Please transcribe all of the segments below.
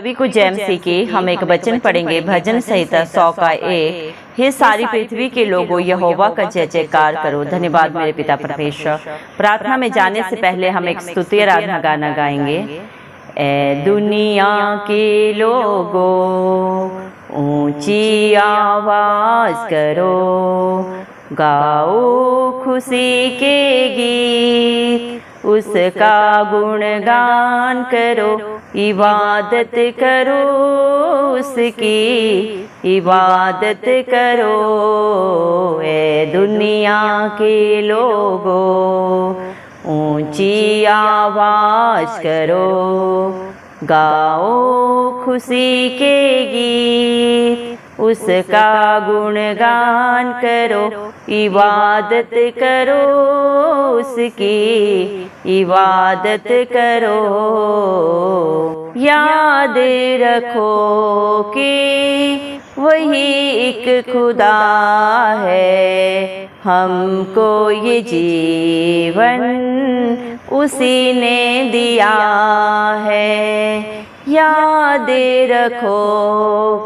सभी को जय मसीह की। हम एक वचन पढ़ेंगे, भजन संहिता 100 का 1। हे सारी पृथ्वी के लोगों, यहोवा का जय जयकार करो। धन्यवाद मेरे पिता परमेश्वर। प्रार्थना में जाने से पहले हम एक स्तुति आराधना गाना गाएंगे। ए दुनिया के लोगों, ऊंची आवाज करो, गाओ खुशी के गीत, उसका गुणगान करो, इबादत करो उसकी, इबादत करो। ए दुनिया के लोगों, ऊंची आवाज करो, गाओ खुशी के गीत, उसका गुणगान करो, इबादत करो उसकी, इबादत करो। याद रखो कि वही एक खुदा है, हमको ये जीवन उसी ने दिया है। याद रखो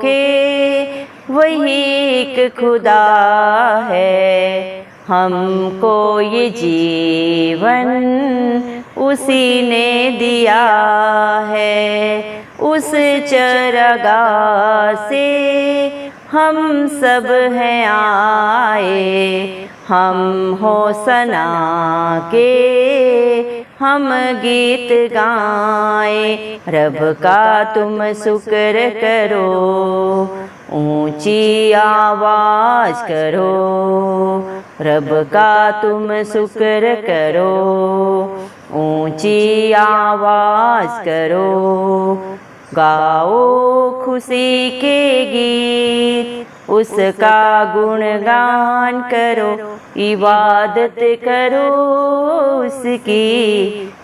कि वही एक खुदा है, हमको ये जीवन उसी ने दिया है। उस चरगाह से हम सब हैं आए, हम होसना के हम गीत गाएं। रब का तुम शुक्र करो, ऊंची आवाज करो, रब का तुम शुक्र करो, ऊंची आवाज करो, गाओ खुशी के गीत, उसका गुणगान करो, इबादत करो उसकी,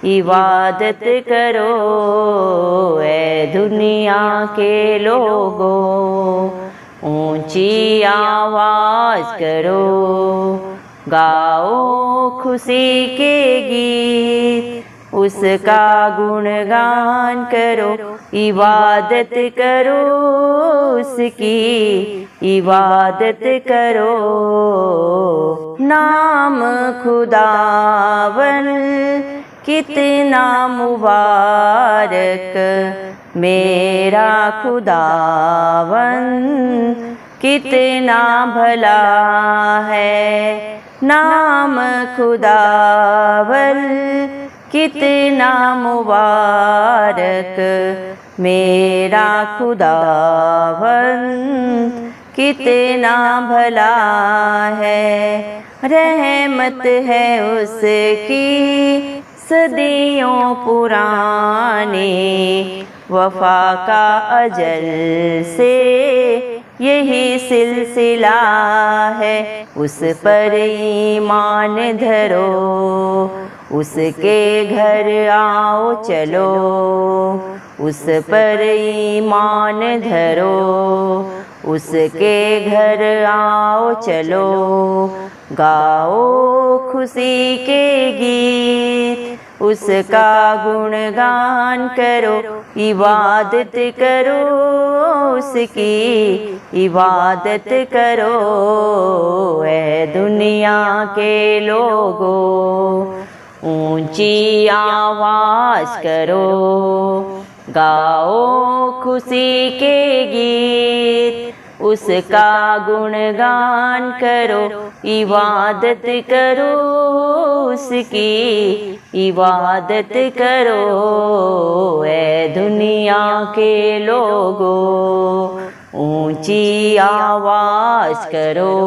इबादत करो। ए दुनिया के लोगों, ऊंची आवाज करो, गाओ खुशी के गीत, उसका गुणगान करो, इबादत करो उसकी, इबादत करो। नाम खुदावन कितना मुबारक, मेरा खुदावन कितना भला है। नाम खुदावन कितना मुबारक, मेरा खुदावन कितना भला है। रहमत है उसकी सदियों पुरानी, वफा का अजल से यही सिलसिला है। उस पर ईमान धरो, उसके घर आओ चलो, उस पर ईमान धरो, उसके घर आओ चलो, गाओ खुशी के गीत, उसका गुणगान करो, इबादत करो उसकी, इबादत करो। ए दुनिया के लोगों, ऊंची आवाज करो, गाओ खुशी के गीत, उसका गुणगान करो, इबादत करो उसकी, इबादत करो। ए दुनिया के लोगों, ऊंची आवाज करो,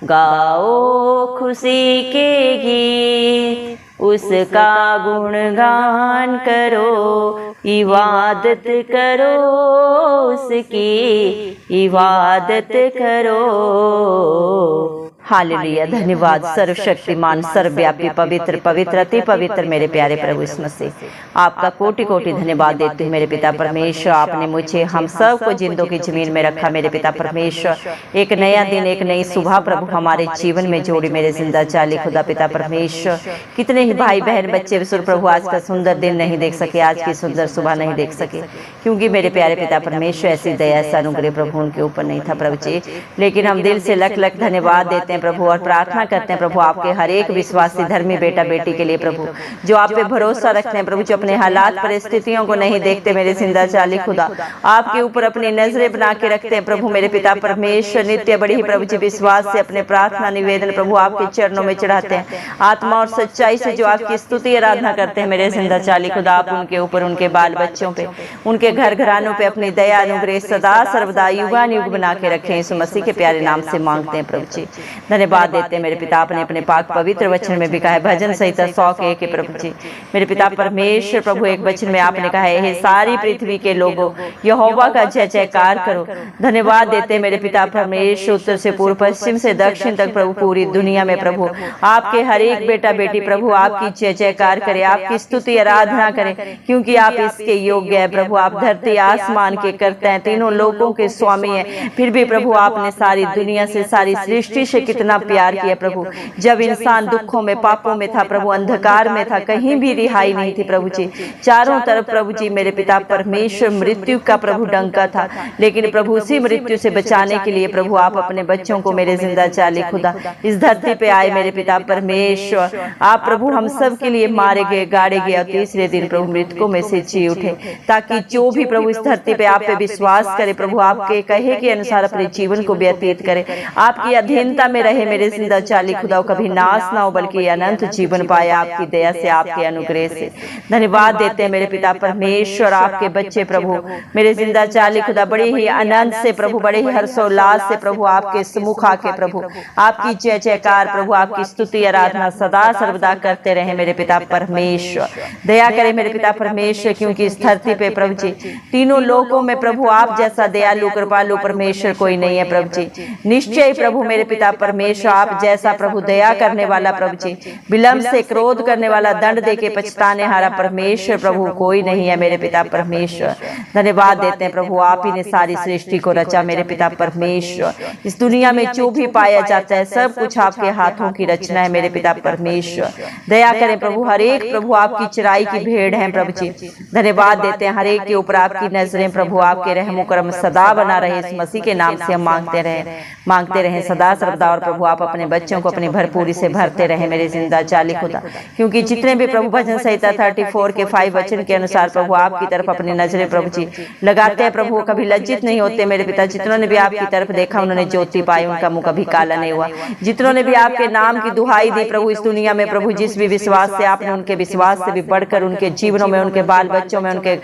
गाओ खुशी के गीत, उसका गुणगान करो, इबादत करो उसकी, इबादत करो। हालेलुया। धन्यवाद सर्वशक्तिमान सर्वव्यापी पवित्र पवित्र अति पवित्र मेरे प्यारे प्रभु यीशु मसीह, आपका कोटि कोटि धन्यवाद देती हूँ मेरे पिता परमेश्वर। आपने मुझे हम सब को जिंदों की जमीन में रखा मेरे पिता परमेश्वर। एक नया दिन एक नई सुबह प्रभु हमारे जीवन में जोड़ी मेरे जिंदा चाली खुदा पिता परमेश्वर। कितने ही भाई बहन बच्चे विशुर प्रभु आज का सुंदर दिन नहीं देख सके, आज की सुंदर सुबह नहीं देख सके, क्योंकि मेरे प्यारे पिता परमेश्वर ऐसी दया ऐसा अनुग्रह प्रभु उनके ऊपर नहीं था प्रभु जी। लेकिन हम दिल से लख लख धन्यवाद देते हैं प्रभु और प्रार्थना करते हैं प्रभु आपके हर एक विश्वासी धर्मी बेटा बेटी के लिए प्रभु, जो आप पे भरोसा रखते हैं प्रभु, जो अपने हालात परिस्थितियों को नहीं देखते मेरे जिंदा चाली खुदा, आपके ऊपर अपनी नजरें बना के रखते हैं प्रभु मेरे पिता परमेश्वर। नित्य बड़ी ही प्रभु जी विश्वास से अपने प्रार्थना निवेदन प्रभु आपके चरणों में चढ़ाते हैं, आत्मा और सच्चाई से जो आपकी स्तुति आराधना करते हैं मेरे जिंदा चाली खुदा। आप उनके ऊपर, उनके बाल बच्चों पे, उनके घर घरानों पे अपनी दया अनुग्रह सदा सर्वदा युगान युग बना के रखें। यीशु मसीह के प्यारे नाम से मांगते हैं प्रभु जी, धन्यवाद देते हैं मेरे पिता। आपने अपने पाक पवित्र वचन में भी कहा है, भजन संहिता 100 के 1 प्रभु जी मेरे पिता परमेश्वर प्रभु, एक वचन में आपने कहा है, सारी पृथ्वी के लोगों यहोवा का जय जयकार करो। धन्यवाद देते हैं मेरे पिता परमेश्वर, उत्तर से पूर्व पश्चिम से दक्षिण तक प्रभु पूरी दुनिया में प्रभु आपके हर एक बेटा बेटी प्रभु आपकी जय जयकार करे, आपकी स्तुति आराधना करे, क्योंकि आप इसके योग्य है प्रभु। आप धरती आसमान के करते हैं, तीनों लोगों के स्वामी हैं, फिर भी प्रभु आपने सारी दुनिया से, सारी सृष्टि से कितना प्यार किया प्रभु। जब इंसान दुखों में पापों में था प्रभु, अंधकार में था, कहीं भी रिहाई नहीं थी प्रभु जी, चारों तरफ प्रभु जी मेरे पिता परमेश्वर मृत्यु का प्रभु डंका था, लेकिन प्रभु उसी मृत्यु से बचाने के लिए प्रभु आप अपने बच्चों को मेरे जिंदा चाली खुदा इस धरती पे आए मेरे पिता परमेश्वर। आप प्रभु हम सब के लिए मारे गए, गाड़े गए और तीसरे दिन प्रभु मृतकों में से जी उठे, ताकि जो भी प्रभु इस धरती पे आप पे विश्वास करे प्रभु, आपके कहे के अनुसार अपने जीवन को व्यतीत करे, आपकी अधीनता में रहे मेरे जिंदा चाली खुदा, कभी नाश ना हो बल्कि अनंत जीवन पाए आपकी दया से, आपके अनुग्रह से। धन्यवाद देते हैं मेरे पिता परमेश्वर। आपके बच्चे प्रभु मेरे जिंदा चाली खुदा बड़े ही आनंद से प्रभु, बड़े ही हर्षोल्लास से प्रभु आपके सम्मुख आके प्रभु आपकी जय जयकार प्रभु, आपकी स्तुति आराधना सदा सर्वदा करते रहे मेरे पिता परमेश्वर। दया करे मेरे पिता परमेश्वर, क्योंकि इस धरती पे प्रभु जी तीनों लोगों में प्रभु आप जैसा दयालु कृपालु परमेश्वर कोई नहीं है प्रभु जी। निश्चय प्रभु मेरे पिता परमेश्वर आप जैसा प्रभु दया करने वाला प्रभु जी, विलंब से क्रोध करने वाला, दंड देके पछताने हारा परमेश्वर प्रभु कोई नहीं है मेरे पिता परमेश्वर। धन्यवाद देते हैं प्रभु, आप ही ने सारी सृष्टि को रचा मेरे पिता परमेश्वर। इस दुनिया में जो भी पाया जाता है सब कुछ आपके हाथों की रचना है मेरे पिता परमेश्वर। दया करें प्रभु, हर एक प्रभु आपकी चराई की भेड़ है प्रभु जी। धन्यवाद देते हैं हर एक के ऊपर आपकी नजरें प्रभु, आपके रहमो करम सदा बना रहे, इस मसीह के नाम से हम मांगते रहे सदा सर्वदा। और प्रभु आप अपने बच्चों को अपनी भरपूरी से भरते रहे मेरे जिंदा चाली खुदा, क्योंकि जितने भी प्रभु भजन संहिता 34 के 5 वचन के अनुसार प्रभु आपकी तरफ अपनी नजरें प्रभु जी लगाते हैं प्रभु, कभी लज्जित नहीं होते मेरे पिता। जितनों ने भी आपकी तरफ देखा उन्होंने ज्योति पाई, उनका मुंह कभी काला नहीं हुआ। जितनों ने भी आपके नाम की दुहाई दी प्रभु इस दुनिया में प्रभु, जिस भी विश्वास से आपने उनके विश्वास से भी बढ़कर उनके जीवनों में, उनके बाल बच्चों में, उनके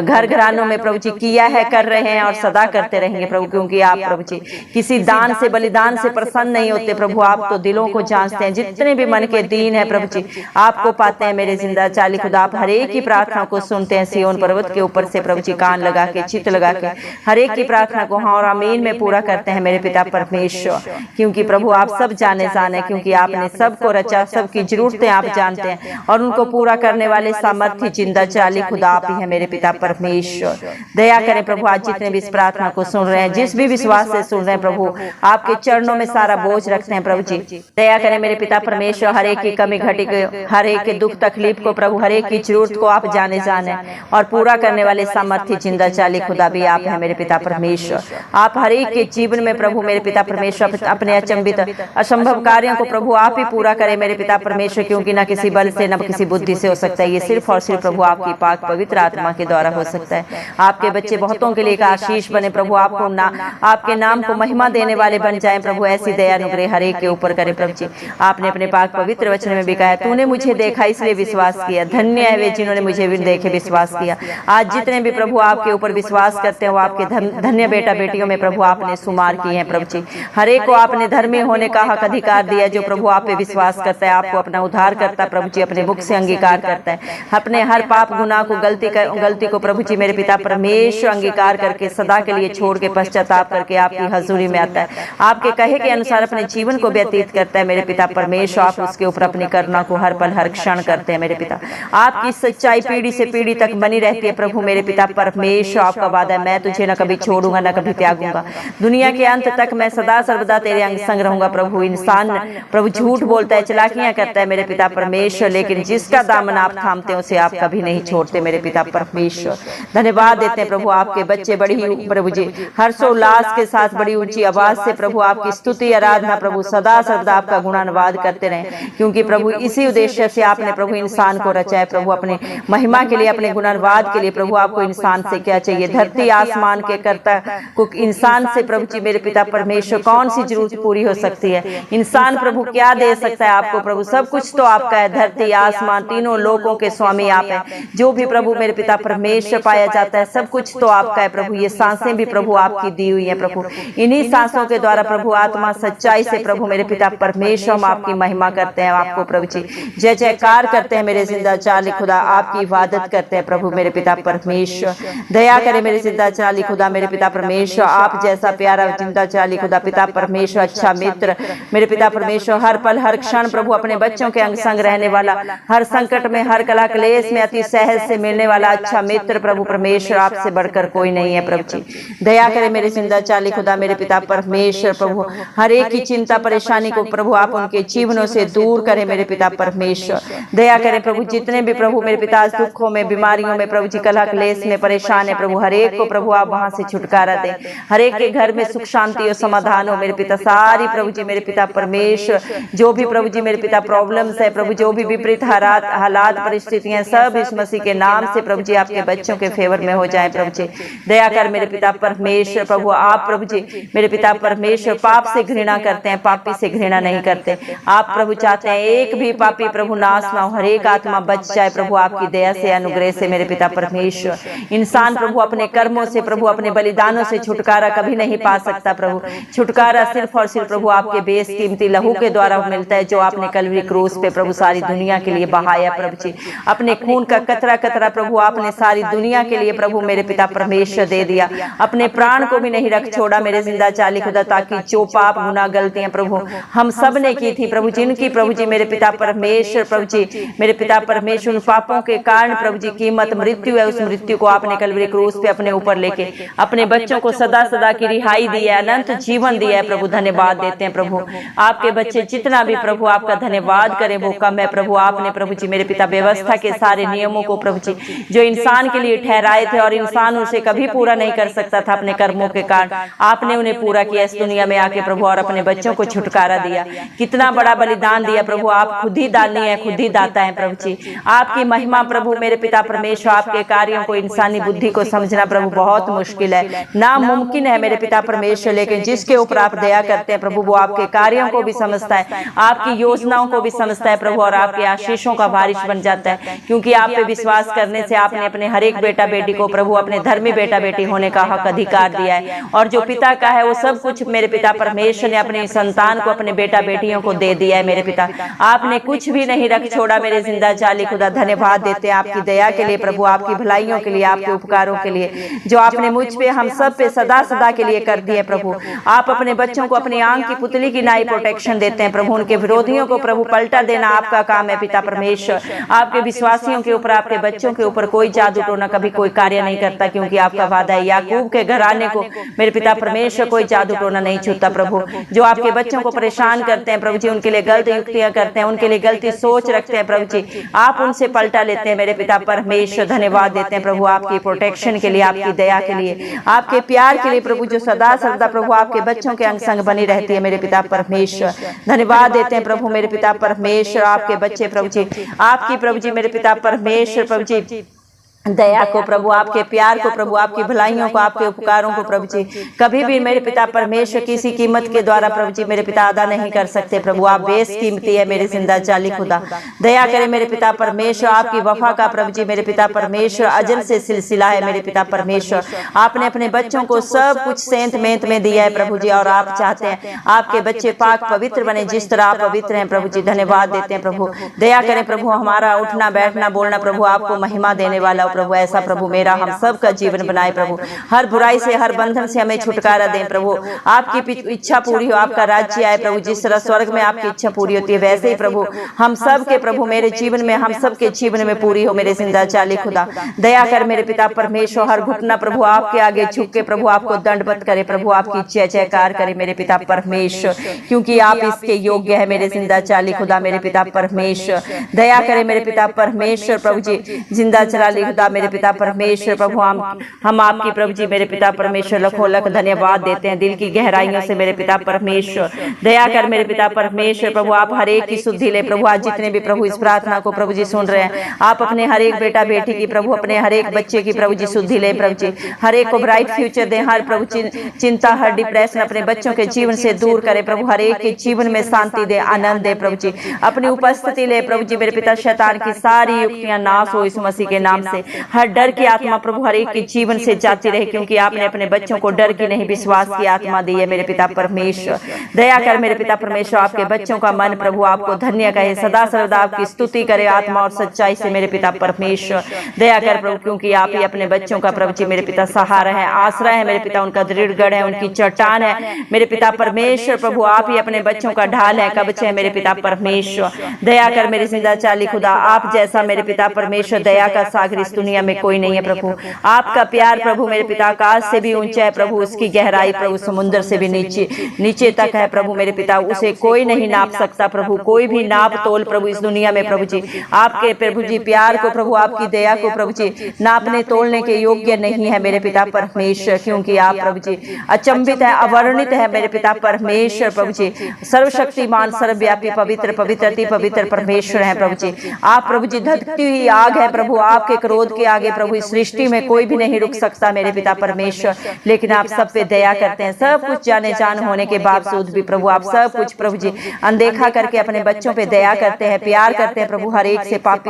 घर घरानों में प्रभु जी किया है, कर रहे हैं और सदा करते रहेंगे प्रभु, क्योंकि आप प्रभु जी किसी दान से बलिदान से प्रसन्न नहीं होते प्रभु, आप तो दिलों को जांचते हैं। जितने भी मन के दीन है प्रभु जी आपको पाते हैं मेरे जिंदा चाली खुदा। आप हर एक की प्रार्थना को सुनते हैं, सिय्योन पर्वत के ऊपर से प्रभु जी कान लगा के, चित्त लगा के हर एक की प्रार्थना को हाँ और आमीन में पूरा करते हैं मेरे पिता परमेश्वर, क्योंकि प्रभु आप सब जाने जाने, क्योंकि आपने सबको रचा, सबकी जरूरतें आप जानते हैं और उनको पूरा करने वाले सामर्थ्य जिंदा चाली खुदा आप ही है मेरे पिता परमेश्वर। दया करें प्रभु, आज जितने भी इस प्रार्थना को सुन रहे हैं, जिस भी विश्वास से सुन रहे हैं प्रभु, आपके चरणों में सारा बोझ रखते हैं प्रभु जी। दया करें मेरे पिता परमेश्वर, हर एक की कमी घटी को, हर एक के दुख तकलीफ को प्रभु, हर एक की जरूरत को आप जाने और पूरा करने वाले सामर्थ्य जिंदा चाली खुदा भी आप है मेरे पिता परमेश्वर। आप हर एक के जीवन में प्रभु मेरे पिता परमेश्वर अपने अचंभित असंभव कार्यों को प्रभु आप ही पूरा करें मेरे पिता परमेश्वर, क्योंकि ना किसी बल से न किसी बुद्धि से हो सकता है, ये सिर्फ और सिर्फ प्रभु आपकी पाक पवित्र आत्मा के द्वारा हो सकता है। आपके बच्चे बहुतों के लिए एक आशीष बने प्रभु, आपको आपके नाम को महिमा देने वाले बन जाए प्रभु, ऐसी दया अनुग्रह हर एक के ऊपर करे प्रभु जी। आपने अपने पाक पवित्र वचन में भी कहा है, तूने मुझे देखा इसलिए विश्वास किया, धन्य है वे जिन्होंने मुझे भी देखे विश्वास किया। आज जितने भी प्रभु आपके ऊपर विश्वास करते हैं वो आपके धन्य बेटा बेटियों में प्रभु आपने शुमार किए हैं प्रभु जी। हर एक को आपने धर्मी होने का हक अधिकार दिया, जो प्रभु आप पे विश्वास करता है, आपको अपना उद्धार करता प्रभु जी, अपने मुख से अंगीकार करता है, अपने हर पाप गुनाह को गलती को प्रभु जी मेरे पिता परमेश्वर अंगीकार करके सदा के लिए छोड़ के पश्चाताप करके आपकी हजूरी में आता है, आपके कहे के अनुसार अपने जीवन को व्यतीत करता है मेरे पिता परमेश्वर, आप उसके ऊपर अपनी करुणा को हर पल हर क्षण करते हैं मेरे पिता। आपकी सच्चाई पीढ़ी से पीढ़ी तक बनी रहती है प्रभु मेरे पिता परमेश्वर। आपका वादा है, मैं तुझे न कभी छोड़ूंगा न कभी त्यागूंगा, दुनिया के अंत तक मैं सदा सर्वदा तेरे अंग संग रहूंगा प्रभु। इंसान प्रभु झूठ बोलता है, चलाकियां करता है मेरे पिता परमेश्वर, लेकिन जिसका दामन आप थामते हैं उसे आप कभी नहीं छोड़ते मेरे पिता परमेश्वर। धन्यवाद देते हैं प्रभु, आपके बच्चे बड़ी प्रभु जी हर्षोल्लास के साथ बड़ी ऊंची आवाज से प्रभु आपकी स्तुति आराधना प्रभु सदा सर्वदा आपका गुणानुवाद करते रहे, क्योंकि प्रभु इसी उद्देश्य से आपने प्रभु इंसान को रचा है प्रभु अपने महिमा के लिए, अपने गुणानुवाद के लिए। प्रभु आपको इंसान से क्या चाहिए? धरती आसमान के कर्ता को इंसान से प्रभु जी मेरे पिता परमेश्वर कौन सी जरूरत पूरी हो सकती है? इंसान प्रभु क्या दे सकता है आपको प्रभु? सब कुछ तो आपका है, धरती आसमान तीनों लोकों के स्वामी आप हैं। जो भी प्रभु मेरे पिता परमेश्वर पाया जाता है सब कुछ तो आपका है प्रभु। ये सांसें भी प्रभु आपकी दी हुई है प्रभु, इन्हीं सांसों के द्वारा प्रभु आत्मा सच्चाई से प्रभु मेरे पिता परमेश्वर हम आपकी महिमा करते हैं, आपको प्रभु जी जय जयकार करते हैं मेरे जिंदा चाली खुदा, आपकी इबादत करते हैं प्रभु मेरे पिता परमेश्वर। दया करे मेरे जिंदा चाली खुदा मेरे पिता परमेश्वर, आप जैसा प्यारा जिंदा चाली खुदा पिता परमेश्वर, अच्छा मित्र मेरे पिता परमेश्वर, हर पल हर क्षण प्रभु अपने बच्चों के अंग संग रहने वाला, हर संकट में हर कला क्लेश में अति सहज से मिलने वाला अच्छा मित्र प्रभु परमेश्वर, आपसे बढ़कर कोई नहीं है प्रभु जी। दया करे मेरे जिंदा चाली खुदा मेरे पिता परमेश्वर प्रभु, हर एक की चिंता परेशानी को प्रभु आप उनके जीवनों से दूर करें मेरे पिता परमेश्वर। दया करें प्रभु, जितने भी प्रभु मेरे पिता दुखों में बीमारियों में प्रभु जी कलह क्लेश में परेशान है प्रभु, हर एक को प्रभु आप वहां से छुटकारा दें, हर एक के घर में सुख शांति और समाधान हो मेरे पिता। सारी प्रभु जी मेरे पिता परमेश्वर जो भी प्रभु जी मेरे पिता प्रॉब्लम्स है प्रभु, जो भी विपरीत हालात परिस्थितियां, सब इस मसीह के नाम से प्रभु जी आपके बच्चों के फेवर में हो जाए प्रभु जी। दया कर मेरे पिता परमेश्वर प्रभु, आप प्रभु जी मेरे पिता परमेश्वर पाप से घृणा करते हैं, पापी से घृणा नहीं करते। आप प्रभु चाहते हैं एक भी पापी प्रभु नाश ना हो, हर एक आत्मा बच जाए प्रभु आपकी दया से अनुग्रह से मेरे पिता परमेश्वर। इंसान प्रभु अपने कर्मों से प्रभु अपने बलिदानों से छुटकारा कभी नहीं पा सकता प्रभु, छुटकारा सिर्फ और सिर्फ प्रभु आपके बेसकीमती लहू के द्वारा मिलता है, जो आपने कलवरी क्रूस पे प्रभु सारी दुनिया के लिए बहाया प्रभु जी। अपने खून का कतरा कतरा प्रभु आपने सारी दुनिया के लिए प्रभु मेरे पिता परमेश्वर दे दिया, अपने प्राण को भी नहीं रख छोड़ा मेरे जिंदा चाली खुदा, ताकि जो पाप गुनाह गलतियां प्रभु हम सब ने की थी प्रभु, जिनकी प्रभु जी मेरे पिता परमेश्वर प्रभु जी मेरे पिता परमेश्वर उन पापों के कारण प्रभु जी कीमत मृत्यु है, उस मृत्यु को आपने कलवरी क्रूस पे अपने ऊपर लेके अपने बच्चों को सदा सदा की रिहाई दी है, अनंत जीवन दिया है प्रभु। धन्यवाद देते हैं प्रभु, आपके बच्चे जितना भी प्रभु आपका धन्यवाद करें वो कम है प्रभु। आपने प्रभु जी मेरे पिता व्यवस्था के सारे नियमों को प्रभु जी जो इंसान के लिए ठहराए थे और इंसान उसे कभी पूरा नहीं कर सकता था अपने कर्मों के कारण, आपने उन्हें पूरा किया इस दुनिया में आके प्रभु, और अपने बच्चों को छुटकारा दिया। कितना बड़ा बलिदान दिया प्रभु, आप खुद ही दानी है, खुद ही दाता है प्रभु जी। आपकी महिमा प्रभु मेरे पिता परमेश्वर, आपके कार्यों को इंसानी बुद्धि को समझना प्रभु बहुत मुश्किल है, नामुमकिन है मेरे पिता परमेश्वर, लेकिन जिसके ऊपर आप दया करते हैं प्रभु वो आपके कार्यों को भी समझता है, आपकी योजनाओं को भी समझता है प्रभु, और आपके आशीषों का बारिश बन जाता है, क्योंकि आप पे विश्वास करने से आपने अपने हर एक बेटा बेटी को प्रभु अपने धर्मी बेटा बेटी होने का हक अधिकार दिया है, और जो पिता का है वो सब कुछ मेरे पिता परमेश्वर ने अपने संतान को अपने बेटा बेटियों को दे दिया है मेरे पिता। आपने कुछ भी नहीं रख छोड़ा मेरे जिंदा चाली खुदा। धन्यवाद देते हैं आपकी दया के लिए प्रभु, आपकी भलाइयों के लिए, आपके उपकारों के लिए जो आपने मुझ पे हम सब पे सदा सदा के लिए कर दिए प्रभु। आप अपने बच्चों को अपनी आंख की पुतली की नाई प्रोटेक्शन देते हैं प्रभु, उनके विरोधियों को प्रभु पलटा देना आपका काम है पिता परमेश्वर। आपके विश्वासियों के ऊपर, आपके बच्चों के ऊपर कोई जादू टोना कभी कोई कार्य नहीं करता, क्योंकि आपका वादा है याकूब के घराने को मेरे पिता परमेश्वर कोई जादू टोना नहीं छूता प्रभु। जो आपके बच्चों को परेशान करते हैं प्रभु जी, उनके लिए गलत युक्तियां करते हैं, उनके लिए गलती सोच रखते हैं प्रभु जी, आप उनसे पलटा लेते हैं मेरे पिता परमेश्वर। धन्यवाद देते हैं प्रभु आपकी प्रोटेक्शन के लिए, आपकी दया के लिए, आपके प्यार के लिए प्रभु, जो सदा सर्वदा प्रभु आपके बच्चों के अंग संग बनी रहती है मेरे पिता परमेश्वर। धन्यवाद देते हैं प्रभु मेरे पिता परमेश्वर, आपके बच्चे प्रभु जी, आपकी प्रभु जी मेरे पिता परमेश्वर प्रभु जी दया को प्रभु, आपके प्यार को प्रभु, आपकी भलाइयों को, आपके उपकारों को प्रभु जी कभी भी मेरे पिता परमेश्वर किसी कीमत के द्वारा प्रभु जी मेरे पिता अदा नहीं कर सकते प्रभु। आप बेसकीमती है मेरे जिंदा चाली खुदा। दया करें मेरे पिता परमेश्वर, आपकी वफा का प्रभु जी मेरे पिता परमेश्वर अजल से सिलसिला है मेरे पिता परमेश्वर। आपने अपने बच्चों को सब कुछ सेंत मेंत में दिया है प्रभु जी, और आप चाहते हैं आपके बच्चे पाक पवित्र बने जिस तरह आप पवित्र हैं प्रभु जी। धन्यवाद देते हैं प्रभु, दया करें प्रभु, हमारा उठना बैठना बोलना प्रभु आपको महिमा देने वाला प्रभु ऐसा प्रभु मेरा हम सब का जीवन बनाए प्रभु, हर बुराई से हर बंधन से हमें छुटकारा दें प्रभु, आपकी इच्छा पूरी हो, आपका राज्य आए प्रभु। जिस तरह स्वर्ग में आपकी इच्छा पूरी होती है वैसे ही प्रभु हम सब के प्रभु मेरे जीवन में, हम सब के जीवन में पूरी हो मेरे जिंदा चाली खुदा। दया कर मेरे पिता परमेश्वर, हर घुटना प्रभु आपके आगे झुक के प्रभु आपको दंडवत करे प्रभु, आपकी जय जयकार करे मेरे पिता परमेश्वर, क्योंकि आप इसके योग्य है मेरे जिंदा चाली खुदा। मेरे पिता परमेश्वर दया करे मेरे पिता परमेश्वर प्रभु जी, जिंदा चाली खुदा मेरे पिता परमेश्वर प्रभु हम आपकी प्रभु जी मेरे पिता परमेश्वर लखों लख धन्यवाद देते हैं दिल की गहराइयों से मेरे पिता परमेश्वर। दया कर मेरे पिता परमेश्वर प्रभु, आप हर एक की शुद्धि ले प्रभु। आज जितने भी प्रभु इस प्रार्थना को प्रभु जी सुन रहे हैं, आप अपने हर एक बेटा बेटी की प्रभु, अपने हर एक बच्चे की प्रभु जी शुद्धि ले प्रभु जी, हर एक को ब्राइट फ्यूचर दें, हर प्रभु चिंता हर डिप्रेशन अपने बच्चों के जीवन से दूर करे प्रभु, हर एक के जीवन में शांति दे, आनंद दे प्रभु जी, अपनी उपस्थिति ले प्रभु जी मेरे पिता। शैतान की सारी युक्तियां नाश हो इस मसीह के नाम से, हर डर की आत्मा प्रभु हर एक के जीवन से जाती रहे, क्योंकि आपने अपने बच्चों को डर की नहीं विश्वास की आत्मा दी है मेरे पिता परमेश्वर। दया कर मेरे पिता परमेश्वर, आपके बच्चों का मन प्रभु आपको धन्य कहे, सदा सर्वदा आपकी स्तुति करे आत्मा और सच्चाई से मेरे पिता परमेश्वर। दया कर प्रभु, क्योंकि आप ही अपने बच्चों का प्रभु जी मेरे पिता सहारा है, आश्रय है मेरे पिता, उनका दृढ़ गढ़ है, उनकी चट्टान है मेरे पिता परमेश्वर प्रभु। आप ही अपने बच्चों का ढाल है, कवच है मेरे पिता परमेश्वर। दया कर मेरे जिंदा चाली खुदा, आप जैसा मेरे पिता परमेश्वर दया का सागर इस दुनिया में कोई नहीं है प्रभु। आपका प्यार प्रभु मेरे पिता आकाश से भी ऊंचा है प्रभु, उसकी गहराई प्रभु समुद्र से भी नीचे तक है प्रभु मेरे पिता, उसे कोई नहीं नाप सकता प्रभु, कोई भी नाप तोल प्रभु इस दुनिया में प्रभु जी आपके प्रभु जी प्यार को प्रभु, आपकी दया को प्रभु जी नापने तोलने के योग्य नहीं है मेरे पिता परमेश्वर, क्योंकि आप प्रभु जी अचंभित है, अवर्णित है मेरे पिता परमेश्वर प्रभु जी, सर्वशक्तिमान सर्वव्यापी पवित्र पवित्र अति पवित्र परमेश्वर है प्रभु जी। आप प्रभु जी धधकती हुई आग है प्रभु, आपके क्रोध के आगे प्रभु इस सृष्टि में कोई भी नहीं रुक सकता मेरे पिता परमेश्वर, लेकिन आप सब पे दया करते हैं। सब कुछ जाने जान होने के बावजूद भी प्रभु आप सब कुछ प्रभु जी अनदेखा करके अपने बच्चों पे दया करते हैं, प्यार करते हैं प्रभु, हर एक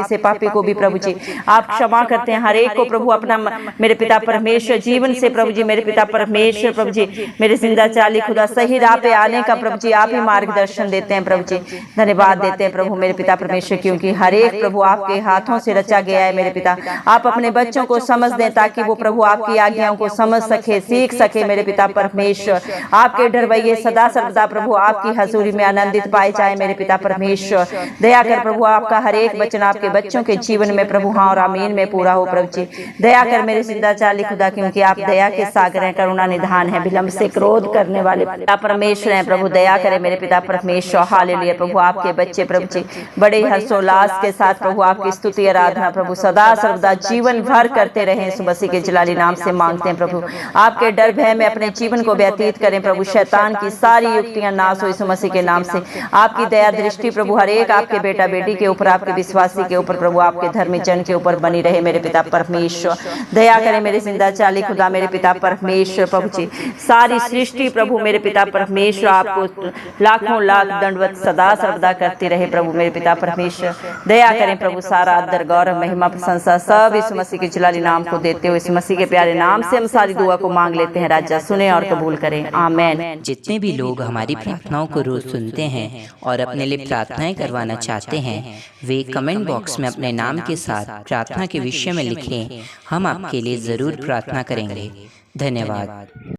से पापी को भी प्रभु जी आप क्षमा करते हैं, हर एक को प्रभु अपना मेरे पिता परमेश्वर जीवन से प्रभु जी मेरे पिता परमेश्वर प्रभु जी मेरे जिंदा चाली खुदा सही राह पे आने का प्रभु जी आप ही मार्गदर्शन देते हैं प्रभु जी। धन्यवाद देते हैं प्रभु मेरे पिता परमेश्वर, क्योंकि हर एक प्रभु आपके हाथों से रचा गया है मेरे पिता। आप अपने बच्चों को समझ दें ताकि वो प्रभु आपकी आज्ञाओं को समझ सके, सीख सके मेरे पिता परमेश्वर। आपके डरवैये सदा सर्वदा प्रभु आपकी हजूरी में आनंदित पाए जाए मेरे पिता परमेश्वर। दया कर प्रभु आपका हर एक वचन आपके बच्चों के जीवन में प्रभु हाँ और आमीन में पूरा हो प्रभु जी। दया कर मेरे जिंदा चाली खुदा, क्योंकि आप दया के सागर हैं, करुणा निधान है, विलंब से क्रोध करने वाले पिता परमेश्वर हैं प्रभु। दया करे मेरे पिता परमेश्वर। हालेलुया प्रभु, आपके बच्चे प्रभु जी बड़े हर्षोल्लास के साथ प्रभु आपकी स्तुति आराधना प्रभु सदा सर्वदा जीवन भर करते रहे, यीशु मसीह के जलाली नाम से मांगते हैं प्रभु। आपके डर भय में अपने जीवन को व्यतीत करें प्रभु, शैतान की सारी युक्तियां नाश हो यीशु मसीह के नाम से। आपकी दया दृष्टि प्रभु हर एक आपके बेटा बेटी के ऊपर, आपके विश्वासी के ऊपर प्रभु, आपके धर्मी जन के ऊपर बनी रहे मेरे पिता परमेश्वर। दया करें मेरे जिंदा चाली खुदा मेरे पिता परमेश्वर प्रभु जी। सारी सृष्टि प्रभु मेरे पिता परमेश्वर आपको लाखों लाख दंडवत सदा सर्वदा करती रहे प्रभु मेरे पिता परमेश्वर। दया करें प्रभु, सारा आदर गौरव महिमा प्रशंसा सब यीशु मसीह के जलाली नाम को देते हुए, यीशु मसीह के प्यारे नाम से हम सारी दुआ को मांग लेते हैं। राजा सुने और कबूल करें, आमीन। जितने भी लोग हमारी प्रार्थनाओं को रोज सुनते हैं और अपने लिए प्रार्थनाएं करवाना चाहते हैं, वे कमेंट बॉक्स में अपने नाम के साथ प्रार्थना के विषय में लिखें। हम आपके लिए जरूर प्रार्थना करेंगे। धन्यवाद।